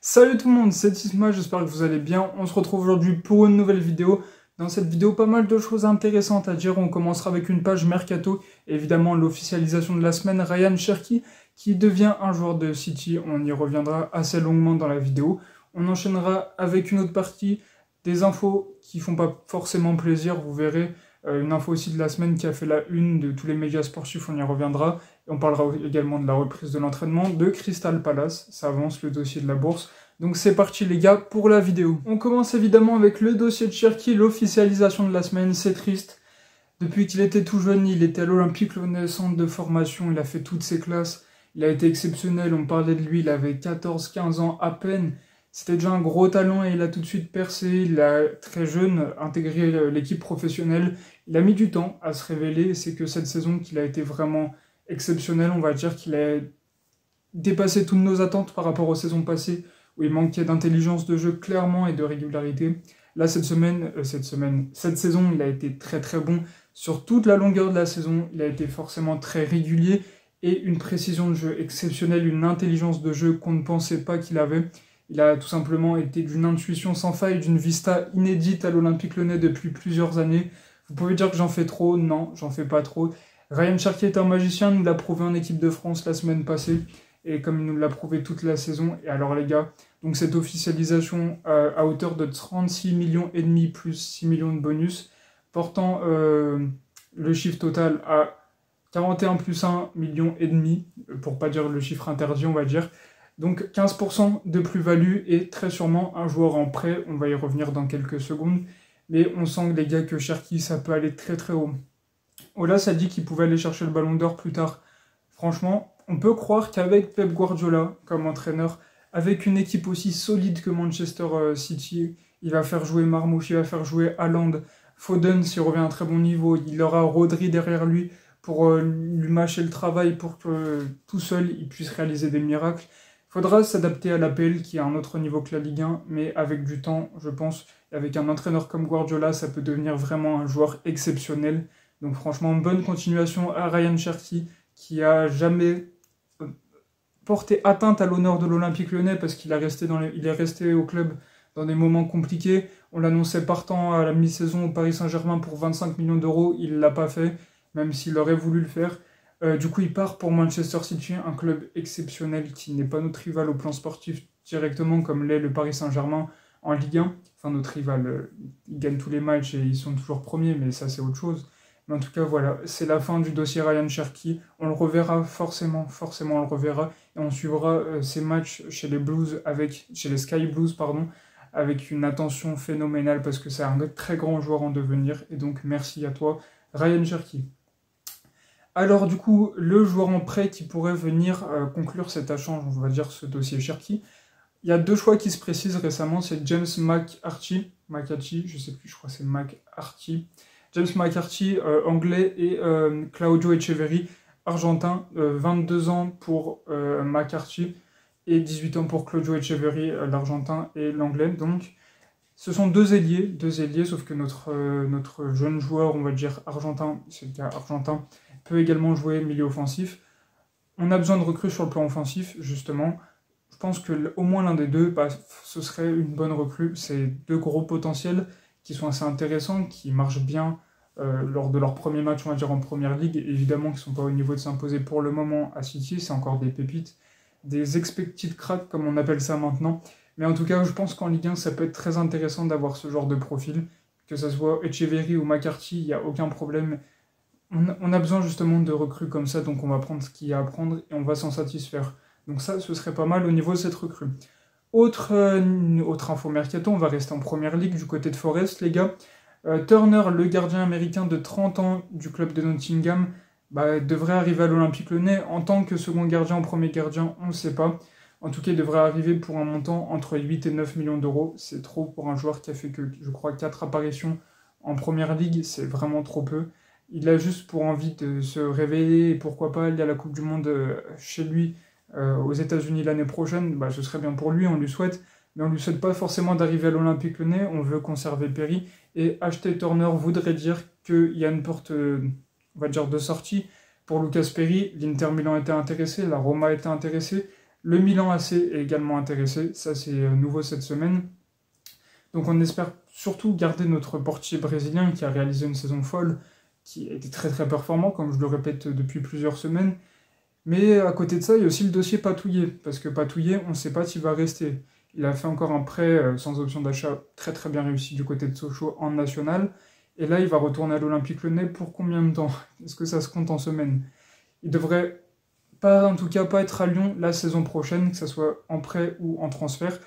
Salut tout le monde, c'est Tisma, j'espère que vous allez bien. On se retrouve aujourd'hui pour une nouvelle vidéo. Dans cette vidéo, pas mal de choses intéressantes à dire. On commencera avec une page Mercato, évidemment l'officialisation de la semaine, Ryan Cherki qui devient un joueur de City. On y reviendra assez longuement dans la vidéo. On enchaînera avec une autre partie, des infos qui font pas forcément plaisir, vous verrez. Une info aussi de la semaine qui a fait la une de tous les médias sportifs, on y reviendra. Et on parlera également de la reprise de l'entraînement de Crystal Palace. Ça avance le dossier de la bourse. Donc c'est parti les gars pour la vidéo. On commence évidemment avec le dossier de Cherki, l'officialisation de la semaine, c'est triste. Depuis qu'il était tout jeune, il était à l'Olympique Lyonnais, centre de formation, il a fait toutes ses classes. Il a été exceptionnel, on parlait de lui, il avait 14-15 ans à peine. C'était déjà un gros talent et il a tout de suite percé, il a très jeune intégré l'équipe professionnelle. Il a mis du temps à se révéler, c'est que cette saison qu'il a été vraiment exceptionnel, on va dire qu'il a dépassé toutes nos attentes par rapport aux saisons passées, où il manquait d'intelligence de jeu clairement et de régularité. Là, cette saison, il a été très très bon sur toute la longueur de la saison. Il a été forcément très régulier et une précision de jeu exceptionnelle, une intelligence de jeu qu'on ne pensait pas qu'il avait. Il a tout simplement été d'une intuition sans faille, d'une vista inédite à l'Olympique Lyonnais depuis plusieurs années. Vous pouvez dire que j'en fais trop, non, j'en fais pas trop. Ryan Cherki est un magicien, nous l'a prouvé en équipe de France la semaine passée, et comme il nous l'a prouvé toute la saison. Et alors les gars, donc cette officialisation à hauteur de 36 millions et demi plus 6 millions de bonus, portant le chiffre total à 41 plus 1 million et demi, pour pas dire le chiffre interdit on va dire. Donc 15% de plus-value et très sûrement un joueur en prêt, on va y revenir dans quelques secondes. Mais on sent les gars que Cherki ça peut aller très très haut. Ola ça dit qu'il pouvait aller chercher le ballon d'or plus tard. Franchement, on peut croire qu'avec Pep Guardiola comme entraîneur, avec une équipe aussi solide que Manchester City, il va faire jouer Marmouche, il va faire jouer Haaland, Foden s'il revient à un très bon niveau, il aura Rodri derrière lui pour lui mâcher le travail pour que tout seul il puisse réaliser des miracles. Il faudra s'adapter à l'APL qui a un autre niveau que la Ligue 1, mais avec du temps, je pense, avec un entraîneur comme Guardiola, ça peut devenir vraiment un joueur exceptionnel. Donc franchement, bonne continuation à Ryan Cherki qui a jamais porté atteinte à l'honneur de l'Olympique Lyonnais parce qu'il est resté au club dans des moments compliqués. On l'annonçait partant à la mi-saison au Paris Saint-Germain pour 25 millions d'euros, il ne l'a pas fait, même s'il aurait voulu le faire. Du coup, il part pour Manchester City, un club exceptionnel qui n'est pas notre rival au plan sportif directement comme l'est le Paris Saint-Germain en Ligue 1. Enfin, notre rival, ils gagnent tous les matchs et ils sont toujours premiers, mais ça c'est autre chose. Mais en tout cas, voilà, c'est la fin du dossier Ryan Cherki. On le reverra forcément on le reverra. Et on suivra ces matchs chez les Sky Blues, avec une attention phénoménale parce que c'est un très grand joueur en devenir. Et donc, merci à toi, Ryan Cherki. Alors, du coup, le joueur en prêt qui pourrait venir conclure cet échange, on va dire ce dossier Cherki. Il y a deux choix qui se précisent récemment, c'est James McCarthy, je sais plus, je crois que c'est McCarthy. James McCarthy, anglais, et Claudio Echeverri, argentin, 22 ans pour McCarthy et 18 ans pour Claudio Echeverri, l'argentin et l'anglais. Donc, ce sont deux ailiers, sauf que notre jeune joueur, on va dire argentin, c'est le cas argentin, peut également jouer milieu offensif. On a besoin de recrues sur le plan offensif, justement. Je pense qu'au moins l'un des deux, ce serait une bonne recrue. C'est deux gros potentiels qui sont assez intéressants, qui marchent bien lors de leur premier match, on va dire, en Première Ligue. Évidemment, qui ne sont pas au niveau de s'imposer pour le moment à City, c'est encore des pépites, des expected cracks, comme on appelle ça maintenant. Mais en tout cas, je pense qu'en Ligue 1, ça peut être très intéressant d'avoir ce genre de profil. Que ce soit Echeverri ou McCarthy, il n'y a aucun problème. On a besoin justement de recrues comme ça, donc on va prendre ce qu'il y a à prendre et on va s'en satisfaire. Donc ça, ce serait pas mal au niveau de cette recrue. Autre info mercato, on va rester en Première Ligue du côté de Forest, les gars. Turner, le gardien américain de 30 ans du club de Nottingham, devrait arriver à l'Olympique Lyonnais en tant que second gardien ou premier gardien, on ne sait pas. En tout cas, il devrait arriver pour un montant entre 8 et 9 millions d'euros. C'est trop pour un joueur qui a fait que, je crois, 4 apparitions en Première Ligue, c'est vraiment trop peu. Il a juste pour envie de se réveiller et pourquoi pas aller à la Coupe du Monde chez lui aux États-Unis l'année prochaine. Ce serait bien pour lui, on lui souhaite. Mais on ne lui souhaite pas forcément d'arriver à l'Olympique Lyonnais, on veut conserver Perry. Et acheter Turner voudrait dire qu'il y a une porte, on va dire, de sortie pour Lucas Perry. L'Inter Milan était intéressé, la Roma était intéressée. Le Milan AC est également intéressé, ça c'est nouveau cette semaine. Donc on espère surtout garder notre portier brésilien qui a réalisé une saison folle, qui a été très très performant, comme je le répète depuis plusieurs semaines. Mais à côté de ça, il y a aussi le dossier Patouillet, parce que Patouillet, on ne sait pas s'il va rester. Il a fait encore un prêt sans option d'achat très très bien réussi du côté de Sochaux en national. Et là, il va retourner à l'Olympique Lyonnais pour combien de temps? Est-ce que ça se compte en semaines? Il devrait pas, en tout cas, pas être à Lyon la saison prochaine, que ce soit en prêt ou en transfert.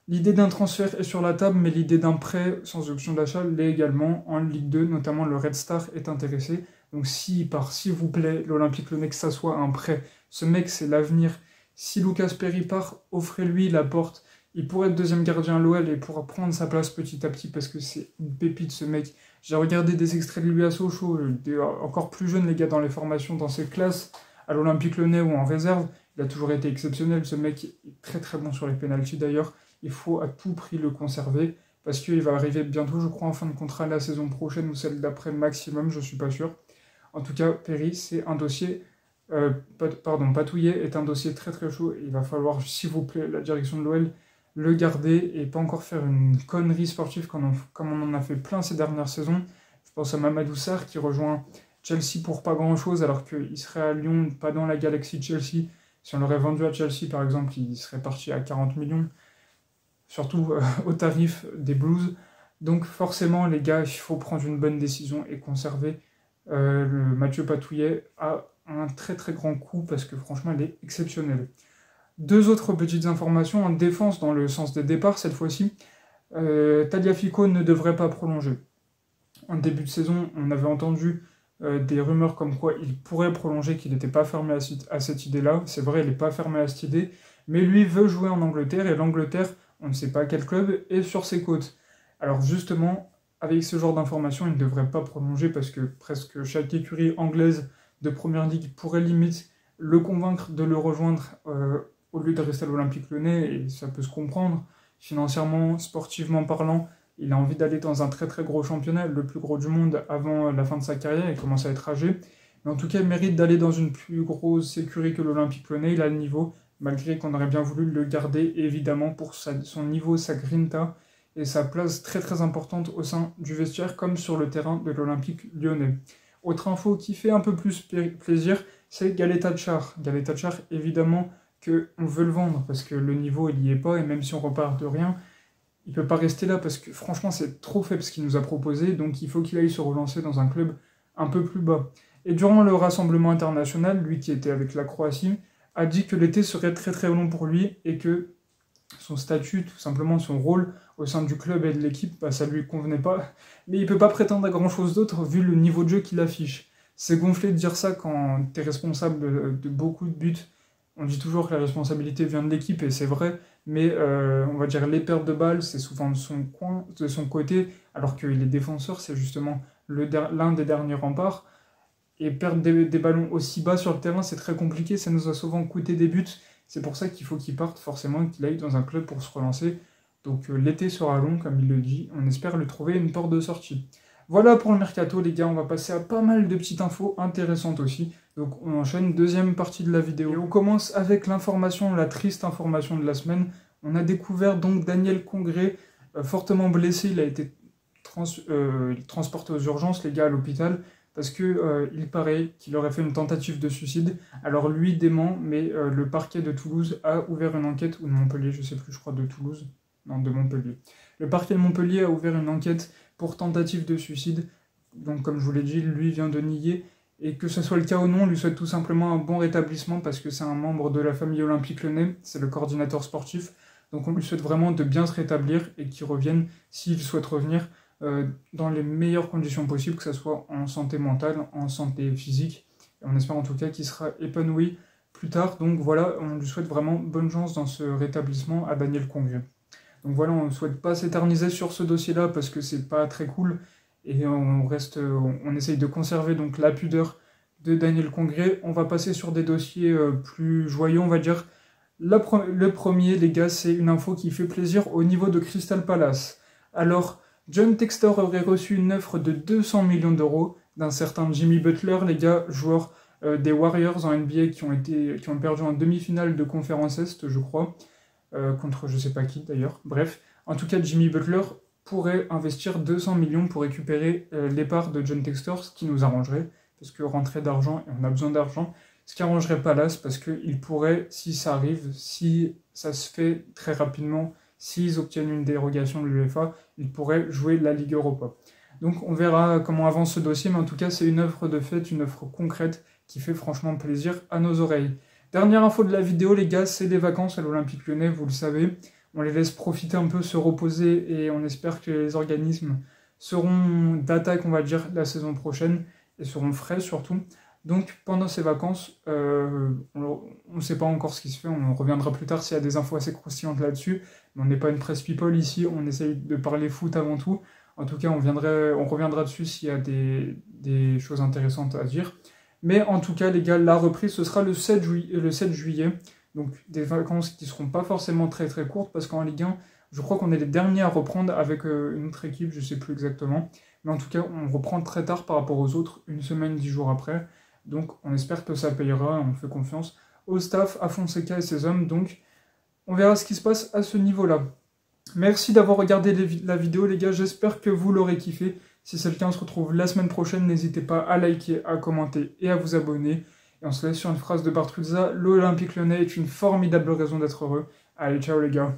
L'idée d'un transfert est sur la table, mais l'idée d'un prêt sans option d'achat l'est également. En Ligue 2, notamment le Red Star est intéressé. Donc s'il part, s'il vous plaît, l'Olympique Lyonnais, que ça soit un prêt. Ce mec, c'est l'avenir. Si Lucas Perry part, offrez-lui la porte. Il pourrait être deuxième gardien à l'OL et pourra prendre sa place petit à petit parce que c'est une pépite ce mec. J'ai regardé des extraits de lui à Sochaux, encore plus jeune les gars dans les formations, dans ses classes, à l'Olympique Lyonnais ou en réserve. Il a toujours été exceptionnel, ce mec est très très bon sur les pénaltys d'ailleurs. Il faut à tout prix le conserver parce qu'il va arriver bientôt, je crois, en fin de contrat la saison prochaine ou celle d'après maximum, je suis pas sûr. En tout cas, Perry, c'est un dossier... Patouillet est un dossier très très chaud. Il va falloir, s'il vous plaît, la direction de l'OL, le garder et pas encore faire une connerie sportive comme on en a fait plein ces dernières saisons. Je pense à Mamadou Sarr qui rejoint Chelsea pour pas grand chose alors qu'il serait à Lyon, pas dans la galaxie de Chelsea. Si on l'aurait vendu à Chelsea par exemple, il serait parti à 40 millions. Surtout au tarif des Blues. Donc forcément les gars, il faut prendre une bonne décision et conserver le Mathieu Patouillet à un très très grand coup parce que franchement il est exceptionnel. Deux autres petites informations en défense dans le sens des départs cette fois-ci. Tagliafico ne devrait pas prolonger. En début de saison, on avait entendu des rumeurs comme quoi il pourrait prolonger, qu'il n'était pas fermé à cette idée-là. C'est vrai, il n'est pas fermé à cette idée, mais lui veut jouer en Angleterre et l'Angleterre, on ne sait pas quel club, est sur ses côtes. Alors justement, avec ce genre d'informations, il ne devrait pas prolonger parce que presque chaque écurie anglaise de Première Ligue pourrait limite le convaincre de le rejoindre au lieu de rester à l'Olympique Lyonnais, et ça peut se comprendre. Financièrement, sportivement parlant, il a envie d'aller dans un très très gros championnat, le plus gros du monde avant la fin de sa carrière, il commence à être âgé. Mais en tout cas, il mérite d'aller dans une plus grosse écurie que l'Olympique Lyonnais, il a le niveau, malgré qu'on aurait bien voulu le garder, évidemment, pour son niveau, sa grinta, et sa place très très importante au sein du vestiaire, comme sur le terrain de l'Olympique Lyonnais. Autre info qui fait un peu plus plaisir, c'est Galeta Tchar. Galeta Tchar, évidemment, qu'on veut le vendre, parce que le niveau, il n'y est pas, et même si on repart de rien, il ne peut pas rester là, parce que franchement, c'est trop faible ce qu'il nous a proposé, donc il faut qu'il aille se relancer dans un club un peu plus bas. Et durant le rassemblement international, lui qui était avec la Croatie, a dit que l'été serait très très long pour lui, et que son statut, tout simplement son rôle au sein du club et de l'équipe, bah, ça lui convenait pas, mais il peut pas prétendre à grand chose d'autre vu le niveau de jeu qu'il affiche. C'est gonflé de dire ça quand tu es responsable de beaucoup de buts. On dit toujours que la responsabilité vient de l'équipe, et c'est vrai, mais on va dire les pertes de balles, c'est souvent de son côté, alors que les défenseurs, c'est justement l'un des derniers remparts. Et perdre des ballons aussi bas sur le terrain, c'est très compliqué, ça nous a souvent coûté des buts. C'est pour ça qu'il faut qu'il parte forcément, qu'il aille dans un club pour se relancer. Donc l'été sera long, comme il le dit, on espère lui trouver une porte de sortie. Voilà pour le mercato les gars, on va passer à pas mal de petites infos intéressantes aussi. Donc on enchaîne, deuxième partie de la vidéo. Et on commence avec l'information, la triste information de la semaine. On a découvert donc Daniel Congré, fortement blessé, il a été transporté aux urgences les gars à l'hôpital, parce que il paraît qu'il aurait fait une tentative de suicide. Alors lui dément, mais le parquet de Toulouse a ouvert une enquête, ou de Montpellier, je sais plus, je crois de Toulouse, non de Montpellier. Le parquet de Montpellier a ouvert une enquête pour tentative de suicide, donc comme je vous l'ai dit, lui vient de nier, et que ce soit le cas ou non, on lui souhaite tout simplement un bon rétablissement, parce que c'est un membre de la famille Olympique Lyonnais, c'est le coordinateur sportif, donc on lui souhaite vraiment de bien se rétablir, et qu'il revienne, s'il souhaite revenir, dans les meilleures conditions possibles, que ce soit en santé mentale, en santé physique, et on espère en tout cas qu'il sera épanoui plus tard. Donc voilà, on lui souhaite vraiment bonne chance dans ce rétablissement à Daniel Congré. Donc voilà, on ne souhaite pas s'éterniser sur ce dossier-là parce que c'est pas très cool, et on essaye de conserver donc la pudeur de Daniel Congré. On va passer sur des dossiers plus joyeux, on va dire. Le premier, les gars, c'est une info qui fait plaisir au niveau de Crystal Palace. Alors, John Textor aurait reçu une offre de 200 millions d'euros d'un certain Jimmy Butler, les gars, joueur des Warriors en NBA qui ont perdu en demi-finale de conférence Est, je crois, contre je sais pas qui d'ailleurs. Bref, en tout cas, Jimmy Butler pourrait investir 200 millions pour récupérer les parts de John Textor, ce qui nous arrangerait, parce que rentrer d'argent, et on a besoin d'argent, ce qui arrangerait Palace, parce qu'il pourrait, si ça arrive, si ça se fait très rapidement, s'ils obtiennent une dérogation de l'UEFA, ils pourraient jouer la Ligue Europa. Donc on verra comment avance ce dossier, mais en tout cas c'est une offre de fait, une offre concrète qui fait franchement plaisir à nos oreilles. Dernière info de la vidéo les gars, c'est les vacances à l'Olympique Lyonnais, vous le savez. On les laisse profiter un peu, se reposer, et on espère que les organismes seront d'attaque, on va dire, la saison prochaine, et seront frais surtout. Donc pendant ces vacances, on ne sait pas encore ce qui se fait, on reviendra plus tard s'il y a des infos assez croustillantes là-dessus, mais on n'est pas une presse people ici, on essaye de parler foot avant tout. En tout cas, on reviendra dessus s'il y a des choses intéressantes à dire. Mais en tout cas, les gars, la reprise, ce sera le 7 juillet. Donc des vacances qui ne seront pas forcément très très courtes, parce qu'en Ligue 1, je crois qu'on est les derniers à reprendre avec une autre équipe, je ne sais plus exactement. Mais en tout cas, on reprend très tard par rapport aux autres, une semaine, 10 jours après. Donc on espère que ça payera, on fait confiance au staff, à Fonseca et ses hommes. Donc on verra ce qui se passe à ce niveau-là. Merci d'avoir regardé la vidéo les gars, j'espère que vous l'aurez kiffé. Si c'est le cas, on se retrouve la semaine prochaine. N'hésitez pas à liker, à commenter et à vous abonner. Et on se laisse sur une phrase de Bartuzza. L'Olympique Lyonnais est une formidable raison d'être heureux. Allez, ciao les gars.